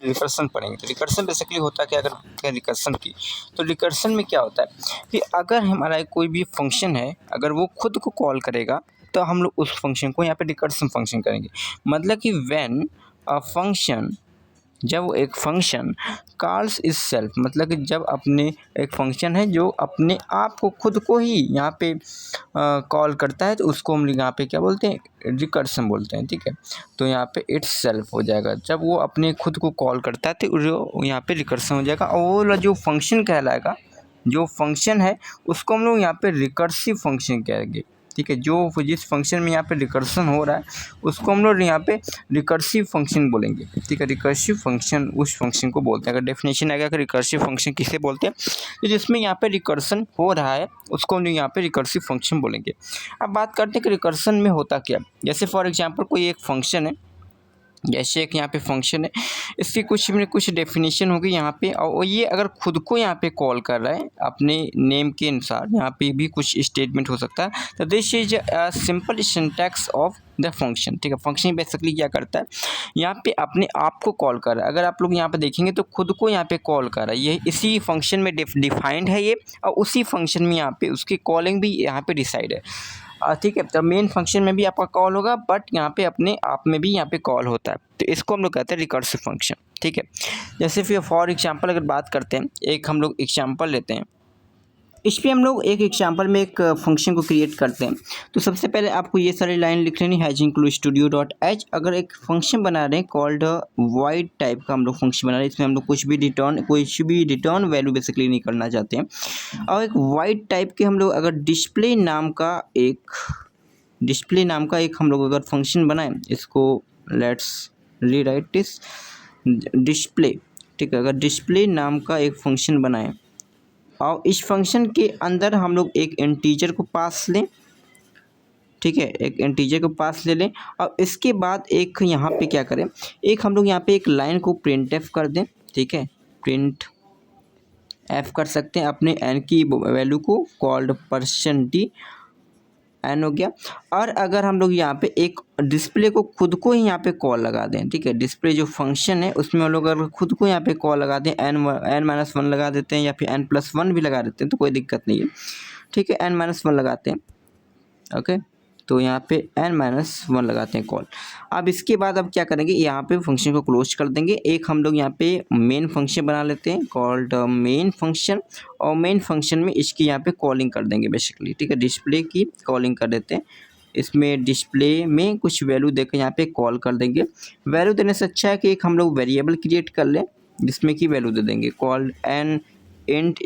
Recursion पढ़ेंगे। तो recursion basically होता है कि अगर कहें रिकर्सन की, तो रिकर्सन में क्या होता है कि अगर हमारा कोई भी फंक्शन है, अगर वो खुद को कॉल करेगा तो हम लोग उस फंक्शन को यहाँ पे रिकर्सन फंक्शन करेंगे। मतलब कि व्हेन अ फंक्शन, जब एक फंक्शन कॉल्स इटसेल्फ, मतलब कि जब अपने एक फंक्शन है जो अपने आप को खुद को ही यहाँ पे कॉल करता है, तो उसको हम यहाँ पे क्या बोलते हैं, रिकर्सन बोलते हैं। ठीक है, तो यहाँ पे इटसेल्फ हो जाएगा। जब वो अपने खुद को कॉल करता है तो यहाँ पे रिकर्सन हो जाएगा, और वो वाला जो फंक्शन कहलाएगा, जो फंक्शन है उसको हम लोग यहाँ पे रिकर्सिव फंक्शन कहेंगे। ठीक है, जो जिस फंक्शन में यहाँ पे रिकर्सन हो रहा है उसको हम लोग यहाँ पे रिकर्सिव फंक्शन बोलेंगे। ठीक है, रिकर्सिव फंक्शन उस फंक्शन को बोलते हैं। अगर डेफिनेशन आएगा कि रिकर्सिव फंक्शन किसे बोलते हैं, तो जिसमें यहाँ पे रिकर्सन हो रहा है उसको हम लोग यहाँ पे रिकर्सिव फंक्शन बोलेंगे। अब बात करते हैं कि रिकर्सन में होता क्या। जैसे फॉर एग्जाम्पल कोई एक फंक्शन है, जैसे एक यहाँ पे फंक्शन है, इसकी कुछ डेफिनेशन होगी यहाँ पे, और ये अगर खुद को यहाँ पे कॉल कर रहा है अपने नेम के अनुसार, यहाँ पे भी कुछ स्टेटमेंट हो सकता है। तो this is a simple syntax of the function. ठीक है, फंक्शन बेसिकली क्या करता है, यहाँ पे अपने आप को कॉल कर रहा है। अगर आप लोग यहाँ पे देखेंगे तो खुद को यहाँ पे कॉल कर रहा है, ये इसी फंक्शन में डिफाइंड है ये, और उसी फंक्शन में यहाँ पे उसकी कॉलिंग भी यहाँ पे डिसाइड है। ठीक है, तो मेन फंक्शन में भी आपका कॉल होगा, बट यहाँ पे अपने आप में भी यहाँ पे कॉल होता है, तो इसको हम लोग कहते हैं रिकर्सिव फंक्शन। ठीक है, जैसे फिर फॉर एग्जांपल अगर बात करते हैं, एक हम लोग एग्जांपल लेते हैं, इस पर हम लोग एक एग्जांपल में एक फंक्शन को क्रिएट करते हैं। तो सबसे पहले आपको ये सारी लाइन लिख लेनी है, include studio.h। अगर एक फंक्शन बना रहे हैं कॉल्ड वाइड टाइप का हम लोग फंक्शन बना रहे हैं, इसमें हम लोग कुछ भी रिटर्न वैल्यू बेसिकली नहीं करना चाहते हैं। और एक वाइड टाइप के हम लोग अगर डिस्प्ले नाम का एक हम लोग अगर फंक्शन बनाएं, इसको लेट्स रीराइट दिस डिस्प्ले। ठीक है, अगर डिस्प्ले नाम का एक फंक्शन बनाएं और इस फंक्शन के अंदर हम लोग एक इंटीजर को पास लें। ठीक है, एक इंटीजर को पास ले लें, और इसके बाद एक यहाँ पे क्या करें, एक हम लोग यहाँ पे एक लाइन को प्रिंट एफ कर दें। ठीक है, प्रिंट एफ कर सकते हैं अपने एन की वैल्यू को, कॉल्ड %d एन हो गया। और अगर हम लोग यहाँ पे एक डिस्प्ले को खुद को ही यहाँ पे कॉल लगा दें, ठीक है, डिस्प्ले जो फंक्शन है उसमें हम लोग अगर खुद को यहाँ पे कॉल लगा दें, n-1 लगा देते हैं या फिर n+1 भी लगा देते हैं तो कोई दिक्कत नहीं है। ठीक है, n-1 लगाते हैं। ओके, तो यहाँ पे n-1 लगाते हैं कॉल। अब इसके बाद अब क्या करेंगे, यहाँ पे फंक्शन को क्लोज कर देंगे। एक हम लोग यहाँ पे मेन फंक्शन बना लेते हैं कॉल्ड मेन फंक्शन, और मेन फंक्शन में इसकी यहाँ पे कॉलिंग कर देंगे बेसिकली। ठीक है, डिस्प्ले की कॉलिंग कर देते हैं। इसमें डिस्प्ले में कुछ वैल्यू देकर यहाँ पे कॉल कर देंगे। वैल्यू देने से अच्छा है कि एक हम लोग वेरिएबल क्रिएट कर लें जिसमें की वैल्यू दे देंगे, कॉल्ड इंट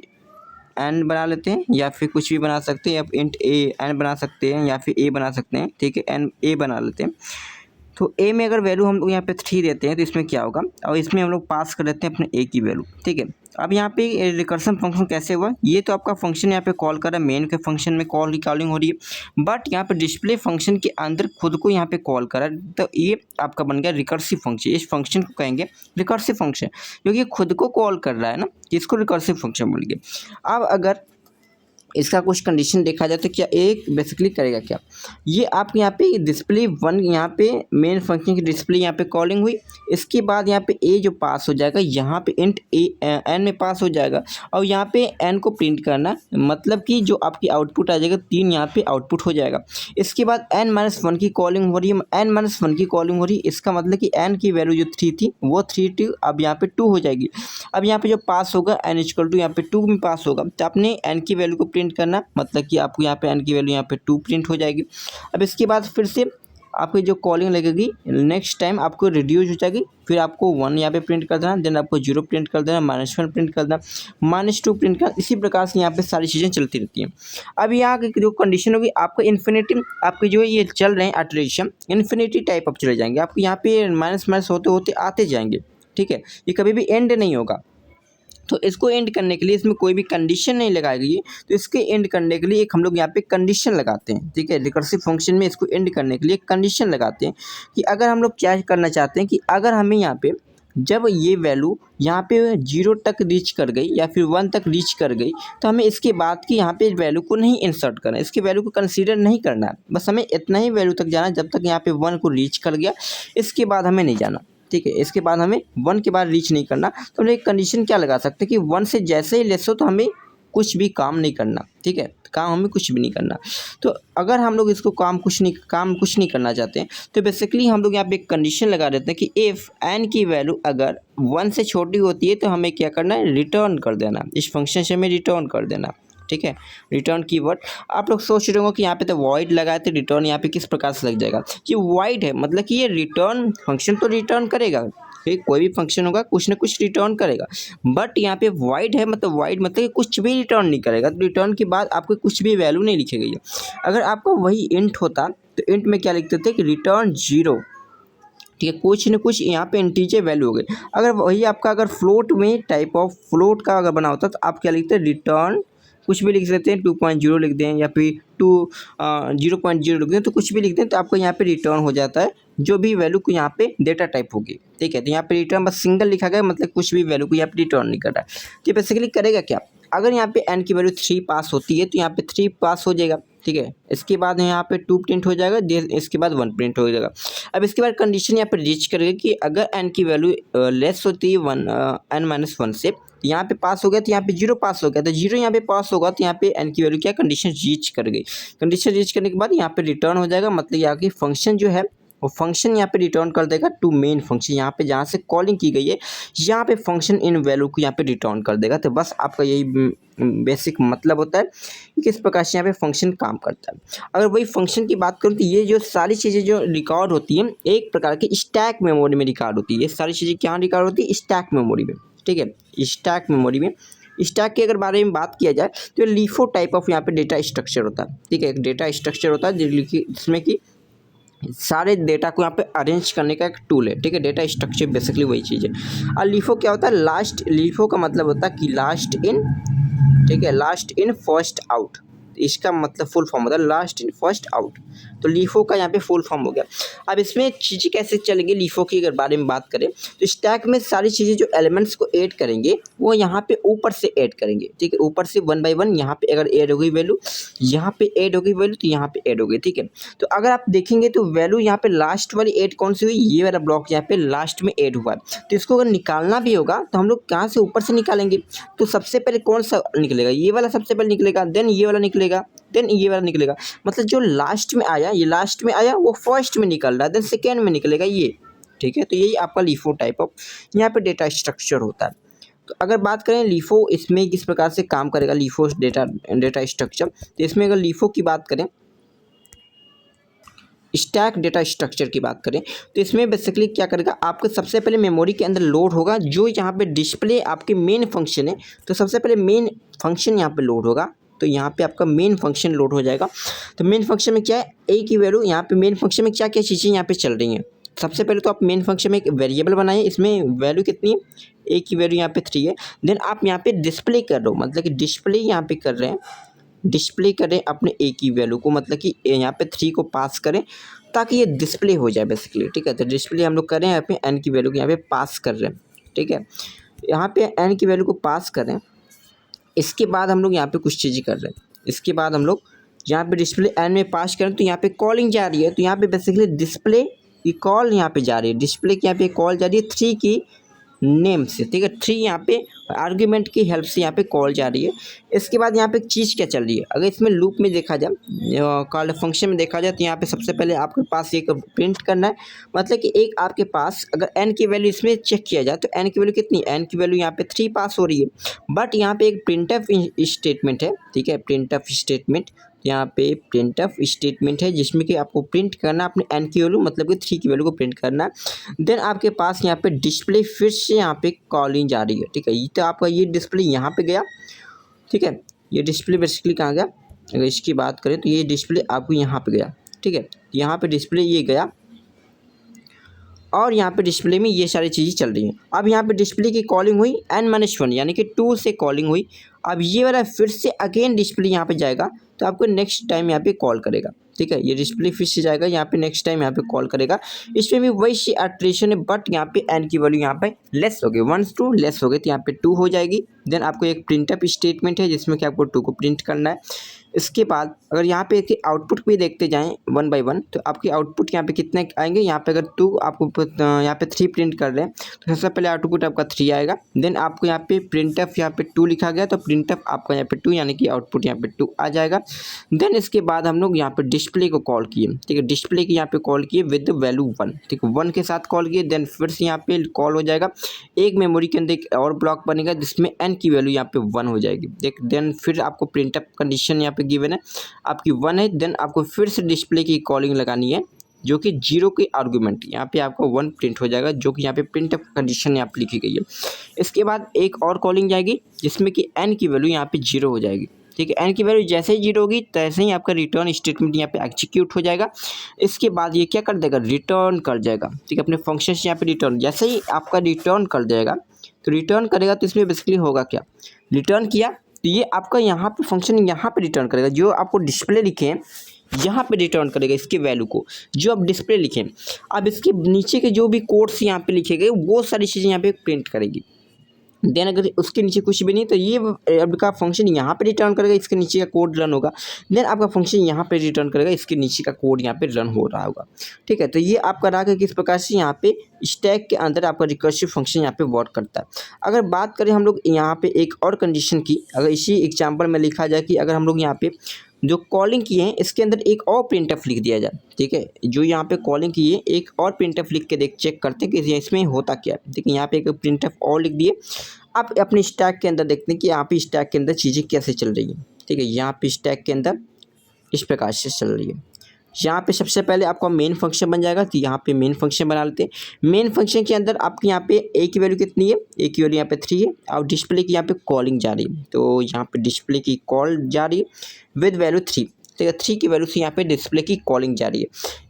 एन बना लेते हैं, या फिर कुछ भी बना सकते हैं। अब इंट ए एन बना सकते हैं या फिर ए बना सकते हैं। ठीक है, एन ए बना लेते हैं। तो ए में अगर वैल्यू हम लोग यहाँ पे 3 देते हैं तो इसमें क्या होगा, और इसमें हम लोग पास कर देते हैं अपने ए की वैल्यू। ठीक है, अब यहाँ पे रिकर्सन फंक्शन कैसे हुआ, ये तो आपका फंक्शन यहाँ पे कॉल कर रहा है, मेन के फंक्शन में कॉलिंग हो रही है, बट यहाँ पे डिस्प्ले फंक्शन के अंदर खुद को यहाँ पे कॉल कर रहा है, तो ये आपका बन गया रिकर्सिव फंक्शन। इस फंक्शन को कहेंगे रिकर्सिव फंक्शन, क्योंकि खुद को कॉल कर रहा है ना, इसको रिकर्सिव फंक्शन बोल गए। अब अगर इसका कुछ कंडीशन देखा जाए तो क्या एक बेसिकली करेगा क्या, ये आपके यहाँ पे डिस्प्ले 1 यहाँ पे मेन फंक्शन की डिस्प्ले यहाँ पे कॉलिंग हुई, इसके बाद यहाँ पे ए जो पास हो जाएगा यहाँ पे इंट ए एन में पास हो जाएगा, और यहाँ पे एन को प्रिंट करना, मतलब कि जो आपकी आउटपुट आ जाएगा 3 यहाँ पे आउटपुट हो जाएगा। इसके बाद n-1 की कॉलिंग हो रही है, n-1 की कॉलिंग हो रही है, इसका मतलब कि एन की वैल्यू जो 3 थी वो 3 थी, अब यहाँ पे 2 हो जाएगी। अब यहाँ पे जो पास होगा n=, यहाँ पे 2 में पास होगा, तो आपने एन की वैल्यू को प्रिंट करना, मतलब कि आपको यहाँ पे एन की वैल्यू यहाँ पे 2 प्रिंट हो जाएगी। अब इसके बाद फिर से आपकी जो कॉलिंग लगेगी नेक्स्ट टाइम आपको रिड्यूस हो जाएगी, फिर आपको 1 यहाँ पे प्रिंट कर देना, देन आपको 0 प्रिंट कर देना, -1 प्रिंट कर देना, -2 प्रिंट करना। इसी प्रकार से यहाँ पे सारी चीज़ें चलती रहती हैं। अब यहाँ की जो कंडीशन होगी आपको इन्फिनिटी, आपके जो ये चल रहे हैं इटरेशन इन्फिनिटी टाइप आप चले जाएंगे, आपको यहाँ पे माइनस होते होते आते जाएंगे। ठीक है, ये कभी भी एंड नहीं होगा। तो इसको एंड करने के लिए इसमें कोई भी कंडीशन नहीं लगाई गई है, तो इसके एंड करने के लिए एक हम लोग यहाँ पे कंडीशन लगाते हैं। ठीक है, रिकर्सिव फंक्शन में इसको एंड करने के लिए कंडीशन लगाते हैं कि अगर हम लोग क्या करना चाहते हैं कि अगर हमें यहाँ पे जब ये वैल्यू यहाँ पे 0 तक रीच कर गई या फिर 1 तक रीच कर गई, तो हमें इसके बाद की यहाँ पे वैल्यू को नहीं इंसर्ट करना है, इसकी वैल्यू को कंसीडर नहीं करना है, बस हमें इतना ही वैल्यू तक जाना जब तक यहाँ पे 1 को रीच कर गया, इसके बाद हमें नहीं जाना। ठीक है। इसके बाद हमें 1 के बाद रीच नहीं करना, तो हम एक कंडीशन क्या लगा सकते हैं कि 1 से जैसे ही लेस हो तो हमें कुछ भी काम नहीं करना, ठीक है, काम हमें कुछ भी नहीं करना। तो अगर हम लोग इसको काम कुछ नहीं करना चाहते हैं, तो बेसिकली हम लोग यहाँ पे एक कंडीशन लगा देते हैं कि इफ़ n की वैल्यू अगर 1 से छोटी होती है तो हमें क्या करना है, रिटर्न कर देना, इस फंक्शन से हमें रिटर्न कर देना, ठीक है। रिटर्न कीवर्ड आप लोग सोच रहे होंगे कि यहाँ पे तो वॉइड लगाए तो रिटर्न यहाँ पे किस प्रकार से लग जाएगा। ये वॉइड है, मतलब कि ये रिटर्न फंक्शन तो रिटर्न करेगा, ठीक, कोई भी फंक्शन होगा कुछ ना कुछ रिटर्न करेगा, बट यहाँ पे वॉइड है, मतलब वॉइड मतलब कि कुछ भी रिटर्न नहीं करेगा। तो रिटर्न के बाद आपको कुछ भी वैल्यू नहीं लिखी गई है। अगर आपका वही इंट होता तो इंट में क्या लिखते थे कि रिटर्न 0, ठीक है, कुछ न कुछ यहाँ पे इंटीजर वैल्यू हो गई। अगर वही आपका अगर फ्लोट में टाइप ऑफ फ्लोट का अगर बना होता तो आप क्या लिखते हैं, रिटर्न कुछ भी लिख सकते हैं, 2.0 लिख दें या फिर 0.0 लिख दें, तो कुछ भी लिख दें तो आपको यहाँ पे रिटर्न हो जाता है जो भी वैल्यू को यहाँ पे डेटा टाइप होगी, ठीक है। तो यहाँ पे रिटर्न बस सिंगल लिखा गया, मतलब कुछ भी वैल्यू को यहाँ पे रिटर्न नहीं कर रहा है। तो बेसिकली करेगा क्या, अगर यहाँ पे n की वैल्यू 3 पास होती है तो यहाँ पे 3 पास हो जाएगा, ठीक है। इसके बाद यहाँ पे 2 प्रिंट हो जाएगा, इसके बाद 1 प्रिंट हो जाएगा। अब इसके बाद कंडीशन यहाँ पे रीच करेगा कि अगर n की वैल्यू लेस होती है n-1 से, यहाँ पे पास हो गया तो यहाँ पे 0 पास हो गया, तो 0 यहाँ पे पास होगा तो यहाँ पे n की वैल्यू क्या कंडीशन रीच कर गई। कंडीशन रीच करने के बाद यहाँ पे रिटर्न हो जाएगा, मतलब यहाँ की फंक्शन जो है वो फंक्शन यहाँ पे रिटर्न कर देगा टू मेन फंक्शन, यहाँ पे जहाँ से कॉलिंग की गई है यहाँ पे फंक्शन इन वैल्यू को यहाँ पे रिटर्न कर देगा। तो बस आपका यही बेसिक मतलब होता है कि किस प्रकार से यहाँ पे फंक्शन काम करता है। अगर वही फंक्शन की बात करूँ तो ये जो सारी चीज़ें जो रिकॉर्ड होती हैं एक प्रकार की स्टैक मेमोरी में रिकॉर्ड होती है। ये सारी चीज़ें क्या रिकॉर्ड होती है, स्टैक मेमोरी में, ठीक है, स्टैक मेमोरी में। स्टैक के अगर बारे में बात किया जाए तो लीफो टाइप ऑफ यहाँ पे डेटा स्ट्रक्चर होता है, ठीक है, एक डेटा स्ट्रक्चर होता है जिसमें कि सारे डेटा को यहाँ पे अरेंज करने का एक टूल है, ठीक है। डेटा स्ट्रक्चर बेसिकली वही चीज़ है। और लीफो क्या होता है, लास्ट, लीफो का मतलब होता है कि लास्ट इन, ठीक है, लास्ट इन फर्स्ट आउट, इसका मतलब फुल फॉर्म होता है लास्ट इन फर्स्ट आउट। तो लीफो का यहाँ पे फुल फॉर्म हो गया। अब इसमें चीज़ें कैसे चलेंगी लीफो की अगर बारे में बात करें तो स्टैक में सारी चीज़ें जो एलिमेंट्स को ऐड करेंगे वो यहाँ पे ऊपर से ऐड करेंगे, ठीक है, ऊपर से 1 बाय 1 यहाँ पे अगर ऐड हो गई वैल्यू, यहाँ पे ऐड हो गई वैल्यू, तो यहाँ पे ऐड हो गई, ठीक है। तो अगर आप देखेंगे तो वैल्यू यहाँ पे लास्ट वाली ऐड कौन सी हुई, ये वाला ब्लॉक यहाँ पे लास्ट में ऐड हुआ है। तो इसको अगर निकालना भी होगा तो हम लोग कहाँ से ऊपर से निकालेंगे, तो सबसे पहले कौन सा निकलेगा, ये वाला सबसे पहले निकलेगा, देन ये वाला निकलेगा, देन ये वाला निकलेगा। मतलब जो लास्ट में आया, ये लास्ट में आया वो फर्स्ट में निकल रहा है, देन सेकेंड में निकलेगा ये, ठीक है। तो यही आपका लीफो टाइप ऑफ यहाँ पे डेटा स्ट्रक्चर होता है। तो अगर बात करें लीफो इसमें किस प्रकार से काम करेगा लीफो डेटा स्ट्रक्चर, तो इसमें अगर लीफो की बात करें, स्टैक डेटा स्ट्रक्चर की बात करें तो इसमें बेसिकली क्या करेगा, आपको सबसे पहले मेमोरी के अंदर लोड होगा जो यहाँ पे डिस्प्ले आपके मेन फंक्शन है। तो सबसे पहले मेन फंक्शन यहाँ पे लोड होगा, तो यहाँ पे आपका मेन फंक्शन लोड हो जाएगा। तो मेन फंक्शन में क्या है, ए की वैल्यू, यहाँ पे मेन फंक्शन में क्या क्या चीज़ें यहाँ पे चल रही हैं। सबसे पहले तो आप मेन फंक्शन में एक वेरिएबल बनाइए, इसमें वैल्यू कितनी है, ए की वैल्यू यहाँ पे 3 है। देन आप यहाँ पे डिस्प्ले कर रहे हो, मतलब कि डिस्प्ले यहाँ पे कर रहे हैं, डिस्प्ले करें अपने ए की वैल्यू को, मतलब कि यहाँ पे 3 को पास करें ताकि ये डिस्प्ले हो जाए बेसिकली, ठीक है। तो डिस्प्ले हम लोग कर रहे हैं यहाँ पे एन की वैल्यू को यहाँ पे पास कर रहे हैं, ठीक है। यहाँ पे एन की वैल्यू को पास करें, इसके बाद हम लोग यहाँ पे कुछ चीज़ें कर रहे हैं। इसके बाद हम लोग यहाँ पे डिस्प्ले एन में पास करें तो यहाँ पे कॉलिंग जा रही है, तो यहाँ पे बेसिकली डिस्प्ले की कॉल यहाँ पे जा रही है, डिस्प्ले की यहाँ पे कॉल जा रही है 3 की नेम से, ठीक है। 3 यहाँ पे आर्ग्यूमेंट की हेल्प से यहाँ पे कॉल जा रही है। इसके बाद यहाँ पे एक चीज़ क्या चल रही है, अगर इसमें लूप में देखा जाए, कॉल फंक्शन में देखा जाए, तो यहाँ पे सबसे पहले आपके पास एक प्रिंट करना है, मतलब कि एक आपके पास अगर n की वैल्यू इसमें चेक किया जाए तो n की वैल्यू कितनी, n की वैल्यू यहाँ पे 3 पास हो रही है, बट यहाँ पे एक प्रिंटफ स्टेटमेंट है, ठीक है, प्रिंटफ स्टेटमेंट। यहाँ पे प्रिंटफ स्टेटमेंट है जिसमें कि आपको प्रिंट करना अपने n की वैल्यू, मतलब कि 3 की वैल्यू को प्रिंट करना है। देन आपके पास यहाँ पे डिस्प्ले फिर से यहाँ पे कॉलिंग जा रही है, ठीक है। ये तो आपका ये डिस्प्ले यहाँ पे गया, ठीक है, ये डिस्प्ले बेसिकली कहाँ गया, अगर इसकी बात करें तो ये डिस्प्ले आपको यहाँ पे गया, ठीक है, यहाँ पे डिस्प्ले ये गया और यहाँ पे डिस्प्ले में ये सारी चीज़ें चल रही हैं। अब यहाँ पे डिस्प्ले की कॉलिंग हुई n-1 यानी कि 2 से कॉलिंग हुई। अब ये वाला फिर से अगेन डिस्प्ले यहाँ पे जाएगा तो आपको नेक्स्ट टाइम यहाँ पे कॉल करेगा, ठीक है। ये डिस्प्ले फिर से जाएगा यहाँ पे नेक्स्ट टाइम यहाँ पे कॉल करेगा। इसमें भी वही सी अल्ट्रेशन है, बट यहाँ पे n की वैल्यू यहाँ पे लेस हो गई, 1 से 2 लेस हो गई, तो यहाँ पे 2 हो जाएगी, देन आपको एक प्रिंटअप स्टेटमेंट है जिसमें कि आपको 2 को प्रिंट करना है। इसके बाद अगर यहाँ पे कि आउटपुट भी देखते जाएं 1 बाय 1 तो आपके आउटपुट यहाँ पे कितने आएंगे। यहाँ पे अगर 2 आपको यहाँ पे 3 प्रिंट कर रहे हैं तो सबसे पहले आउटपुट आपका 3 आएगा। देन आपको यहाँ पे प्रिंटअप यहाँ पे 2 लिखा गया तो प्रिंटअप आपका यहाँ पे 2 यानी कि आउटपुट यहाँ पे 2 आ जाएगा। देन इसके बाद हम लोग यहाँ पे डिस्प्ले को कॉल किए, ठीक है, डिस्प्ले की यहाँ पे कॉल किए विद वैल्यू 1, ठीक है, 1 के साथ कॉल किए। देन फिर से यहाँ पे कॉल हो जाएगा, एक मेमोरी के अंदर एक और ब्लॉक बनेगा जिसमें n की वैल्यू यहाँ पे 1 हो जाएगी। देख देन फिर आपको प्रिंटअप कंडीशन यहाँ पे गिवन है आपकी 1 है। देन आपको फिर से डिस्प्ले की कॉलिंग लगानी है जो कि 0 की आर्गूमेंट यहाँ पे आपको 1 प्रिंट हो जाएगा जो कि यहाँ पे प्रिंटअप कंडीशन यहाँ पे लिखी गई है। इसके बाद एक और कॉलिंग जाएगी जिसमें कि n की वैल्यू यहाँ पे 0 हो जाएगी, ठीक है। n की वैल्यू जैसे ही 0 होगी तैसे ही आपका रिटर्न स्टेटमेंट यहाँ पे एग्जीक्यूट हो जाएगा। इसके बाद ये क्या कर देगा, रिटर्न कर जाएगा, ठीक है, अपने फंक्शन से यहाँ पे रिटर्न। जैसे ही आपका रिटर्न कर देगा तो रिटर्न करेगा तो इसमें बेसिकली होगा क्या, रिटर्न किया तो ये आपका यहाँ पे फंक्शन यहाँ पे रिटर्न करेगा जो आपको डिस्प्ले लिखे हैं यहाँ पे रिटर्न करेगा इसके वैल्यू को जो आप डिस्प्ले लिखें। अब इसके नीचे के जो भी कोड्स यहाँ पे लिखे गए वो सारी चीज़ें यहाँ पे प्रिंट करेगी। देन अगर उसके नीचे कुछ भी नहीं तो ये आपका फंक्शन यहाँ पे रिटर्न करेगा, इसके नीचे का कोड रन होगा। देन आपका फंक्शन यहाँ पे रिटर्न करेगा, इसके नीचे का कोड यहाँ पे रन हो रहा होगा, ठीक है। तो ये आपका रहा कि किस प्रकार से यहाँ पे स्टैक के अंदर आपका रिकर्सिव फंक्शन यहाँ पे वर्क करता है। अगर बात करें हम लोग यहाँ पे एक और कंडीशन की, अगर इसी एग्जाम्पल में लिखा जाए कि अगर हम लोग यहाँ पे जो कॉलिंग किए हैं इसके अंदर एक और प्रिंटअप लिख दिया जाए, ठीक है, जो यहाँ पे कॉलिंग की है एक और प्रिंटअप लिख के चेक करते हैं कि इसमें होता क्या है, ठीक है। यहाँ पे एक प्रिंटअप और लिख दिए। आप अपने स्टैक के अंदर देखते हैं कि यहाँ पे स्टैक के अंदर चीज़ें कैसे चल रही हैं, ठीक है। यहाँ पे स्टैक के अंदर इस प्रकार से चल रही है। यहाँ पे सबसे पहले आपका मेन फंक्शन बन जाएगा तो यहाँ पे मेन फंक्शन बना लेते हैं। मेन फंक्शन के अंदर आपके यहाँ पे ए की वैल्यू कितनी है, ए की वैल्यू यहाँ पे 3 है और डिस्प्ले की यहाँ पे कॉलिंग जा रही है तो यहाँ पे डिस्प्ले की कॉल जा रही है विद वैल्यू 3, ठीक है। 3 की वैल्यू से यहाँ पे डिस्प्ले की कॉलिंग जा रही है।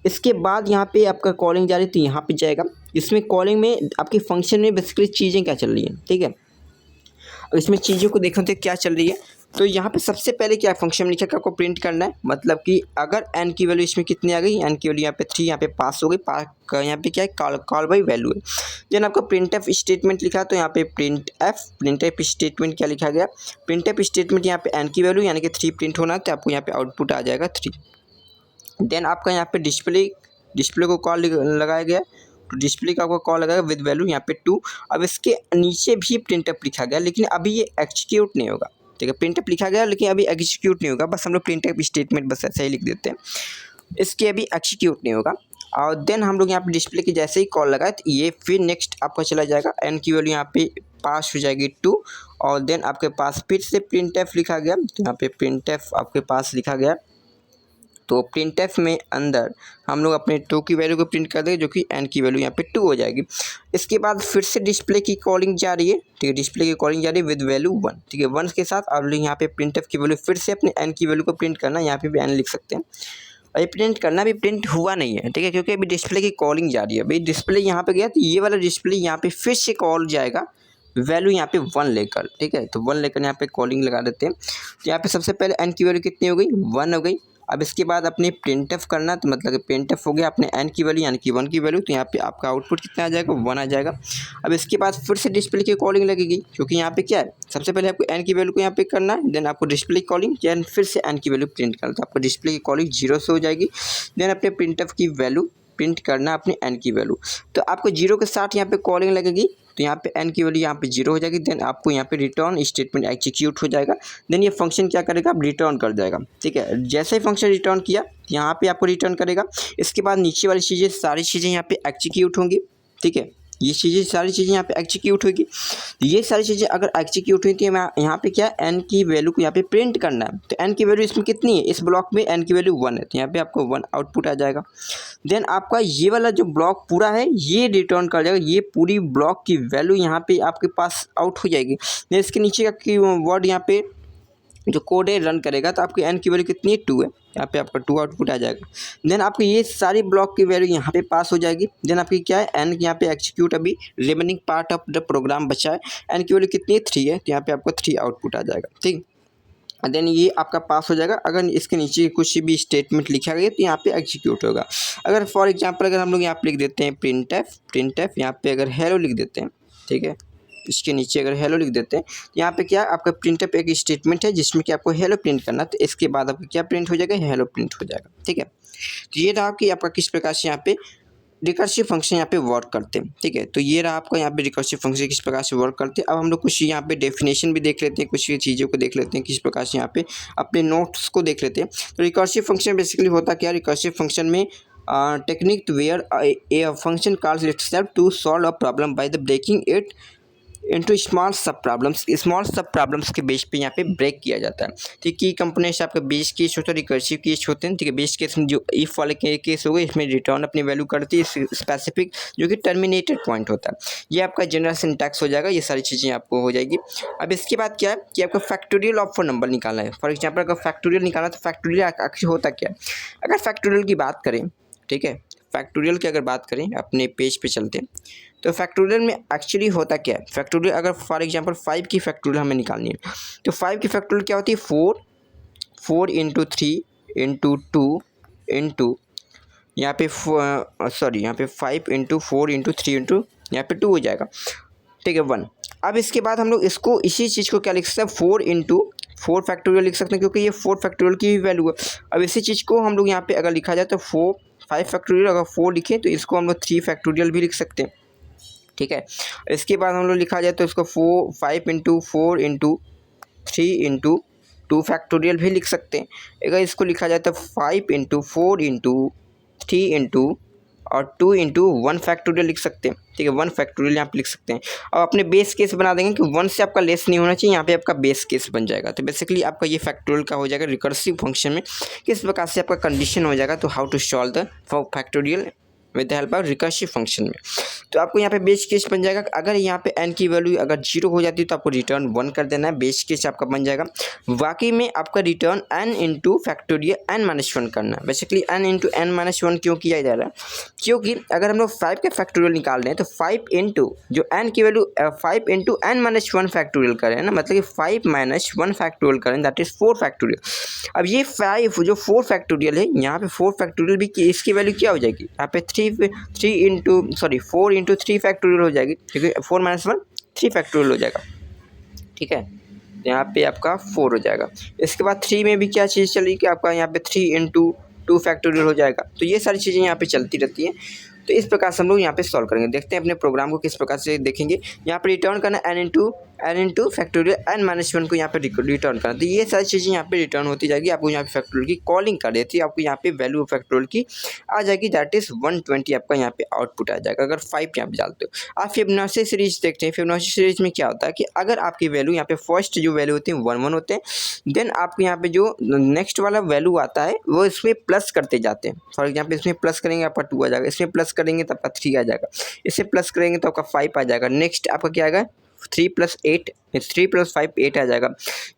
इसके बाद यहाँ पे आपका कॉलिंग जा रही है तो यहाँ पे जाएगा। इसमें कॉलिंग में आपके फंक्शन में बेसिकली चीज़ें क्या चल रही हैं, ठीक है। और इसमें चीज़ों को देखो तो क्या चल रही है तो यहाँ पे सबसे पहले क्या फंक्शन में लिखा कि आपको प्रिंट करना है, मतलब कि अगर n की वैल्यू इसमें कितनी आ गई, n की वैल्यू यहाँ पे 3 यहाँ पे पास हो गई, यहाँ पे क्या है कॉल बाई वैल्यू है। देन आपका प्रिंटअप स्टेटमेंट लिखा तो यहाँ पे प्रिंटअप स्टेटमेंट क्या लिखा गया, प्रिंटअप स्टेटमेंट यहाँ पे n की वैल्यू यानी कि 3 प्रिंट होना है तो आपको यहाँ पे आउटपुट आ जाएगा 3। देन आपका यहाँ पे डिस्प्ले को कॉल लगाया गया तो डिस्प्ले का आपको कॉल लगाएगा विद वैल्यू यहाँ पे 2। अब इसके नीचे भी प्रिंटअप लिखा गया लेकिन अभी ये एग्जीक्यूट नहीं होगा, ठीक है। प्रिंटअप लिखा गया लेकिन अभी एग्जीक्यूट नहीं होगा, बस हम लोग प्रिंटअप स्टेटमेंट बस ऐसे ही लिख देते हैं, इसके अभी एग्जीक्यूट नहीं होगा। और देन हम लोग यहाँ पे डिस्प्ले की जैसे ही कॉल लगाए तो ये फिर नेक्स्ट आपका चला जाएगा, एन की वैल्यू यहाँ पे पास हो जाएगी 2 और देन आपके पास फिर से प्रिंटअप लिखा गया तो यहाँ पे प्रिंटअप आपके पास लिखा गया तो प्रिंटअप में अंदर हम लोग अपने 2 की वैल्यू को प्रिंट कर देंगे जो कि n की वैल्यू यहाँ पे 2 हो जाएगी। इसके बाद फिर से डिस्प्ले की कॉलिंग जा रही है, ठीक है, डिस्प्ले की कॉलिंग जा रही है विद वैल्यू 1, ठीक है। 1 के साथ आप लोग यहाँ पे प्रिंटअप की वैल्यू फिर से अपने n की वैल्यू को प्रिंट करना, यहाँ पे भी n लिख सकते हैं। और ये प्रिंट करना भी प्रिंट हुआ नहीं है, ठीक है, क्योंकि अभी डिस्प्ले की कॉलिंग जा रही है। भाई डिस्प्ले यहाँ पे गया तो ये वाला डिस्प्ले यहाँ पे फिर से कॉल जाएगा वैल्यू यहाँ पे 1 लेकर, ठीक है। तो 1 लेकर यहाँ पे कॉलिंग लगा देते हैं तो यहाँ पे सबसे पहले n की वैल्यू कितनी हो गई, 1 हो गई। अब इसके बाद अपने प्रिंटअप करना तो मतलब कि प्रिंटअप हो गया अपने n की वैल्यू यानी कि 1 की वैल्यू तो यहाँ पे आपका आउटपुट कितना आ जाएगा, 1 आ जाएगा। अब इसके बाद फिर से डिस्प्ले की कॉलिंग लगेगी क्योंकि यहाँ पे क्या है, सबसे पहले आपको n की वैल्यू को यहाँ पे करना है, देन आपको डिस्प्ले कॉलिंग देन फिर से n की वैल्यू प्रिंट करना तो आपको डिस्प्ले की कॉलिंग 0 से हो जाएगी। देन अपने प्रिंटअप की वैल्यू प्रिंट करना अपने n की वैल्यू तो आपको 0 के साथ यहाँ पे कॉलिंग लगेगी तो यहाँ पे n की वैल्यू यहाँ पे 0 हो जाएगी। देन आपको यहाँ पे रिटर्न स्टेटमेंट एग्जीक्यूट हो जाएगा। देन ये फंक्शन क्या करेगा, अब रिटर्न कर जाएगा, ठीक है। जैसे ही फंक्शन रिटर्न किया यहाँ पे आपको रिटर्न करेगा। इसके बाद नीचे वाली चीज़ें सारी चीज़ें यहाँ पे एग्जीक्यूट होंगी, ठीक है। ये चीज़ें सारी चीज़ें यहाँ पे एग्जीक्यूट होगी। ये सारी चीज़ें अगर एग्जीक्यूट हुई तो यहाँ पे क्या है, n की वैल्यू को यहाँ पे प्रिंट करना है तो n की वैल्यू इसमें कितनी है, इस ब्लॉक में n की वैल्यू 1 है तो यहाँ पे आपको 1 आउटपुट आ जाएगा। देन आपका ये वाला जो ब्लॉक पूरा है ये रिटर्न कर जाएगा, ये पूरी ब्लॉक की वैल्यू यहाँ पे आपके पास आउट हो जाएगी। देन इसके नीचे का वर्ड यहाँ पे जो कोड है रन करेगा तो आपकी n की वैल्यू कितनी है, 2 है, यहाँ पे आपका 2 आउटपुट आ जाएगा। देन आपकी ये सारी ब्लॉक की वैल्यू यहाँ पे पास हो जाएगी। देन आपकी क्या है, n यहाँ पे एक्जीक्यूट अभी remaining part of the program बचा है, n की वैल्यू कितनी है, 3 है तो यहाँ पे आपको 3 आउटपुट आ जाएगा, ठीक। देन ये आपका पास हो जाएगा। अगर इसके नीचे कुछ भी स्टेटमेंट लिखा गया तो यहाँ पे एग्जीक्यूट होगा। अगर फॉर एग्जांपल अगर हम लोग यहाँ पे लिख देते हैं प्रिंटएफ यहाँ पे अगर हेलो लिख देते हैं, ठीक है, इसके नीचे अगर हेलो लिख देते हैं, यहाँ पे क्या आपका प्रिंटअप एक स्टेटमेंट है जिसमें कि आपको हेलो प्रिंट करना, तो इसके बाद आपका क्या प्रिंट हो जाएगा, हेलो प्रिंट हो जाएगा। ठीक है, तो ये रहा कि आपका किस प्रकार से यहाँ पे रिकर्सिव फंक्शन यहाँ पे वर्क करते हैं। ठीक है, तो ये रहा आपका यहाँ पे रिकर्सिव फंक्शन किस प्रकार से वर्क करते हैं। अब हम लोग कुछ यहाँ पे डेफिनेशन भी देख लेते हैं, कुछ चीज़ों को देख लेते हैं किस प्रकार से यहाँ पे अपने नोट्स को देख लेते हैं। तो रिकर्सिव फंक्शन बेसिकली होता क्या, रिकर्सिव फंक्शन में technique where a function calls itself to solve a problem by the breaking it into small sub problems के बेस पे यहाँ पे ब्रेक किया जाता है। ठीक, की कंपोनेंट्स आपका बेस केस होता है, रिकर्सिव केस होते हैं। ठीक है, बेस केस में जो इफ वाले केस हो गए, इसमें रिटर्न अपनी वैल्यू करती है स्पेसिफिक, जो कि टर्मिनेटेड पॉइंट होता है। ये आपका जनरल सिंटैक्स हो जाएगा, ये सारी चीज़ें आपको हो जाएगी। अब इसके बाद क्या है कि आपको फैक्टोरियल ऑफ नंबर निकालना है। फॉर एग्जाम्पल अगर फैक्टोरियल निकालना तो फैक्टोरियल एक्चुअली होता क्या है, अगर फैक्टोरियल की बात करें, ठीक है, फैक्टोरियल की अगर बात करें, अपने पेज पे चलते हैं, तो फैक्टोरियल में एक्चुअली होता क्या है। फैक्टोरियल अगर फॉर एग्जांपल 5 की फैक्टोरियल हमें निकालनी है, तो 5 की फैक्टोरियल क्या होती है, 4 इंटू 3 इंटू 2 इंटू यहाँ पे यहाँ पे 5 इंटू 4 इंटू 3 इंटू यहाँ पे 2 हो जाएगा। ठीक है, 1। अब इसके बाद हम लोग इसको इसी चीज़ को क्या लिख सकते हैं, 4 इंटू 4 फैक्टोरियल लिख सकते हैं, क्योंकि ये 4 फैक्टोरियल की भी वैल्यू है। अब इसी चीज़ को हम लोग यहाँ पे अगर लिखा जाए तो 5 फैक्टोरियल, अगर 4 लिखें तो इसको हम लोग 3 फैक्टोरियल भी लिख सकते हैं। ठीक है, इसके बाद हम लोग लिखा जाए तो इसको 5 इंटू 4 इंटू 3 इंटू 2 फैक्टोरियल भी लिख सकते हैं। अगर इसको लिखा जाए तो 5 इंटू 4 इंटू 3 इंटू और 2 इंटू 1 फैक्टोरियल लिख सकते हैं। ठीक है, 1 फैक्टोरियल यहाँ पे लिख सकते हैं। और अपने बेस केस बना देंगे कि 1 से आपका लेस नहीं होना चाहिए, यहाँ पे आपका बेस केस बन जाएगा। तो बेसिकली आपका ये फैक्टोरियल का हो जाएगा रिकर्सिव फंक्शन में किस प्रकार से आपका कंडीशन हो जाएगा, तो how to solve the factorial with the help of recursive function में। तो आपको यहाँ पे बेस केस बन जाएगा, अगर यहाँ पे n की वैल्यू अगर 0 हो जाती है तो आपको रिटर्न 1 कर देना है, बेस केस आपका बन जाएगा। बाकी में आपका return n into factorial n-1 करना है। बेसिकली n इंटू n-1 क्यों किया जा रहा है, क्योंकि अगर हम लोग 5 के फैक्टोरियल निकाल रहे हैं तो 5 इंटू जो n की वैल्यू 5 इंटू n-1 फैक्टोरियल करें ना, मतलब कि 5 माइनस 1 फैक्टोरियल करें, दैट इज़ 4 फैक्टोरियल। अब ये 5 जो 4 फैक्टोरियल है, यहाँ पे 4 फैक्टोरियल भी इसकी वैल्यू क्या हो जाएगी, यहाँ पे 4 इंटू 3 फैक्टोरियल हो जाएगी, ठीक है, 4 माइनस 1 3 फैक्टोरियल हो जाएगा। ठीक है, यहाँ पे आपका 4 हो जाएगा। इसके बाद 3 में भी क्या चीज़ चलेगी कि आपका यहाँ पे 3 इंटू 2 फैक्टोरियल हो जाएगा। तो ये सारी चीज़ें यहाँ पे चलती रहती हैं। तो इस प्रकार से हम लोग यहाँ पे सॉल्व करेंगे। देखते हैं अपने प्रोग्राम को किस प्रकार से देखेंगे। यहाँ पे रिटर्न करना n इंटू फैक्टोरियल n-1 को यहाँ पे रिटर्न करना। तो ये सारी चीज़ें यहाँ पे रिटर्न होती जाएगी। आपको यहाँ पे फैक्टोरियल की कॉलिंग कर देती है, आपको यहाँ पे वैल्यू फैक्टोरियल की आ जाएगी, दैट इज़ 120 आपका यहाँ पे आउटपुट आ जाएगा अगर 5 यहाँ पे डालते हो। आप फिबोनाची सीरीज देखते हैं, फिबोनाची सीरीज में क्या होता है कि अगर आपकी वैल्यू यहाँ पे फर्स्ट जो वैल्यू होती है 1 होते हैं, देन आपको यहाँ पे जो नेक्स्ट वाला वैल्यू आता है वो इसमें प्लस करते जाते हैं। फॉर एग्जाम्पल इसमें प्लस करेंगे आपका 2 आ जाएगा, इसमें प्लस करेंगे तो आपका 3 आ जाएगा, इससे प्लस करेंगे तो आपका 5 आ जाएगा। नेक्स्ट आपका क्या आएगा 3 + 5 8 आ जाएगा।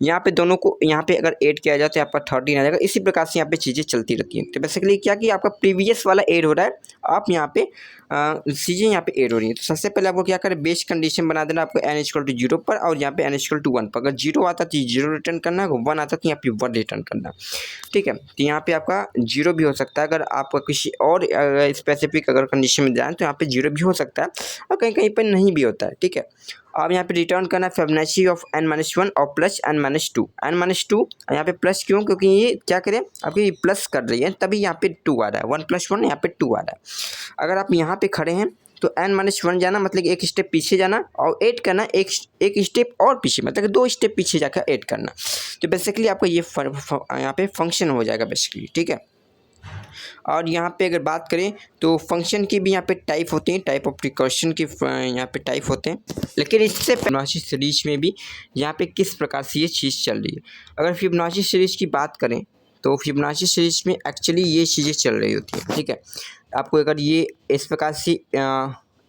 यहाँ पे दोनों को यहाँ पे अगर ऐड किया जाए तो आपका 13 आ जाएगा। इसी प्रकार से यहाँ पे चीज़ें चलती रहती हैं। तो बेसिकली क्या कि आपका प्रीवियस वाला ऐड हो रहा है, आप यहाँ पे चीज़ें यहाँ पे ऐड हो रही हैं। तो सबसे पहले आपको क्या करें, बेस कंडीशन बना देना आपको n = 0 पर, और यहाँ पे n = 1 पर। अगर 0 आता तो 0 रिटर्न करना है, 1 आता तो यहाँ पे 1 रिटर्न करना है। ठीक है, तो यहाँ पे आपका 0 भी हो सकता है, अगर आपका किसी और स्पेसिफिक अगर कंडीशन में जाए तो यहाँ पे 0 भी हो सकता है और कहीं कहीं पर नहीं भी होता है। ठीक है, अब यहाँ पे रिटर्न करना है फिबोनाची ऑफ n-1 और प्लस n-2। n-2 यहाँ पे प्लस क्यों, क्योंकि ये क्या करें आपकी प्लस कर रही है, तभी यहाँ पे 2 आ रहा है। 1 + 1 यहाँ पे 2 आ रहा है। अगर आप यहाँ पे खड़े हैं तो n-1 जाना मतलब एक स्टेप पीछे जाना, और ऐड करना एक स्टेप और पीछे, मतलब 2 स्टेप पीछे जाकर ऐड करना। तो बेसिकली आपका ये यहाँ पे फंक्शन हो जाएगा बेसिकली। ठीक है, और यहाँ पे अगर बात करें तो फंक्शन की भी यहाँ पे टाइप होती हैं, टाइप ऑफ रिकर्शन की यहाँ पे टाइप होते हैं। लेकिन इससे फिबोनाची सीरीज में भी यहाँ पे किस प्रकार से ये चीज़ चल रही है। अगर फिबोनाची सीरीज की बात करें तो फिबोनाची सीरीज में एक्चुअली ये चीज़ें चल रही होती हैं। ठीक है, आपको अगर ये इस प्रकार से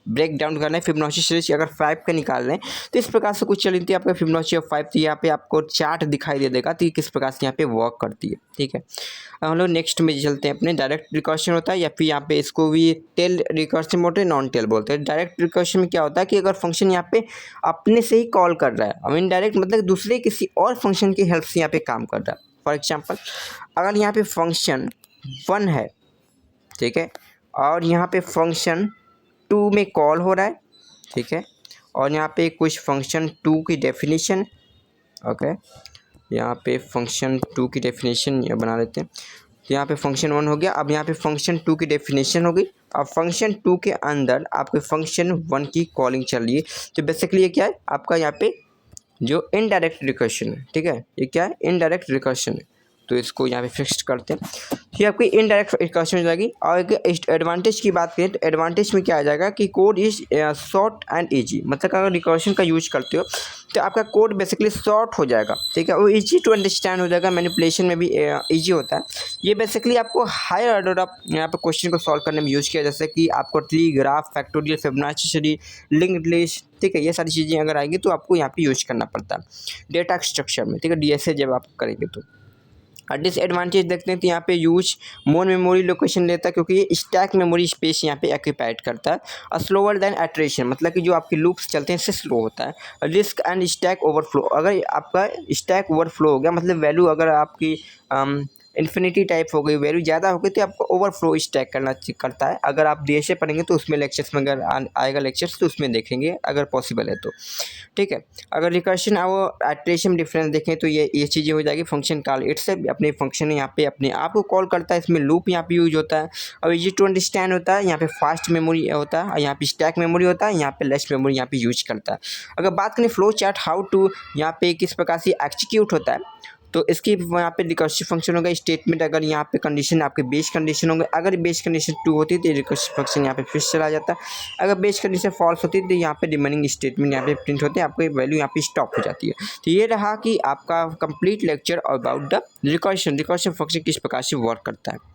ब्रेक डाउन करना है फिबोनाची सीरीज, अगर 5 का निकाल रहे हैं तो इस प्रकार से कुछ चल रही थी आपका फिबोनाची ऑफ 5। तो यहाँ पे आपको चार्ट दिखाई दे देगा तो किस प्रकार से यहाँ पे वर्क करती है। ठीक है, हम लोग नेक्स्ट में चलते हैं अपने। डायरेक्ट रिकर्शन होता है, या फिर यहाँ पे इसको भी टेल रिकर्शन बोलते हैं, नॉन टेल बोलते हैं। डायरेक्ट रिकर्शन में क्या होता है कि अगर फंक्शन यहाँ पे अपने से ही कॉल कर रहा है, आई मीन डायरेक्ट मतलब दूसरे किसी और फंक्शन की हेल्प से यहाँ पे काम कर रहा है। फॉर एग्जाम्पल अगर यहाँ पे फंक्शन 1 है, ठीक है, और यहाँ पे फंक्शन 2 में कॉल हो रहा है, ठीक है, और यहाँ पे कुछ फंक्शन 2 की डेफिनेशन। ओके, यहाँ पे फंक्शन 2 की डेफिनेशन बना लेते हैं। तो यहाँ पे फंक्शन 1 हो गया। अब यहाँ पे फंक्शन 2 की डेफिनेशन हो गई। अब फंक्शन 2 के अंदर आपके फंक्शन 1 की कॉलिंग चल रही है। तो बेसिकली ये क्या है आपका यहाँ पे जो इनडायरेक्ट रिकर्शन है, ठीक है, ये क्या है इनडायरेक्ट रिकर्शन है। तो इसको यहाँ पे फिक्स करते हैं। ये आपकी इनडायरेक्ट रिकर्शन हो जाएगी। और एक एडवांटेज की बात करें तो एडवांटेज में क्या आ जाएगा कि code is short and easy. मतलब अगर रिकर्शन का यूज करते हो तो आपका कोड बेसिकली शॉर्ट हो जाएगा, ठीक है, वो ईजी टू अंडरस्टैंड हो जाएगा, मैनिपुलेशन में भी ईजी होता है। ये बेसिकली आपको हायर ऑर्डर ऑफ यहाँ पे क्वेश्चन को सॉल्व करने में यूज किया, जैसे कि आपको tree, graph, factorial, Fibonacci, linked list, ठीक है, ये सारी चीज़ें अगर आएंगी तो आपको यहाँ पे यूज करना पड़ता है डेटा स्ट्रक्चर में, ठीक है, डीएसए जब आप करेंगे तो। डिसएडवांटेज देखते हैं तो यहाँ पे यूज मोर मेमोरी लोकेशन लेता है, क्योंकि ये स्टैक मेमोरी स्पेस यहाँ पे एक्यूपाइड करता है। और स्लोअर देन एट्रेशन, मतलब कि जो आपके लूप्स चलते हैं इससे स्लो होता है। रिस्क एंड स्टैक ओवरफ्लो, अगर आपका स्टैक ओवरफ्लो हो गया, मतलब वैल्यू अगर आपकी इन्फिनिटी टाइप हो गई, वैल्यू ज़्यादा हो गई, तो आपको ओवरफ्लो स्टैक करता है। अगर आप डीएसए पढ़ेंगे तो उसमें लेक्चर्स में अगर आएगा लेक्चर्स तो उसमें देखेंगे अगर पॉसिबल है तो, ठीक है। अगर रिकर्शन और एट्रेशन डिफरेंस देखें तो ये चीज़ें हो जाएगी। फंक्शन कॉल इट्स अपने फंक्शन यहाँ पे अपने आप को कॉल करता है, इसमें लूप यहाँ पे यूज होता है। और इजी टू अंडरस्टैंड होता है, यहाँ पे फास्ट मेमोरी होता है, और यहाँ पे स्टैक मेमोरी होता है, यहाँ पे लेस मेमोरी यहाँ पे यूज करता है। अगर बात करें फ्लो चार्ट हाउ टू यहाँ पे किस प्रकार से एग्जीक्यूट होता है, तो इसकी यहाँ पे रिकर्सिव फंक्शन होगा स्टेटमेंट। अगर यहाँ पे कंडीशन आपके बेस कंडीशन होंगे, अगर बेस कंडीशन 2 होती है तो रिकर्सिव फंक्शन यहाँ पे फिर चला जाता है। अगर बेस कंडीशन फॉल्स होती है तो यहाँ पे रिमेनिंग स्टेटमेंट यहाँ पे प्रिंट होते हैं, आपको वैल्यू यहाँ पे स्टॉप हो जाती है। तो ये रहा कि आपका complete lecture about the recursive function किस प्रकार से वर्क करता है।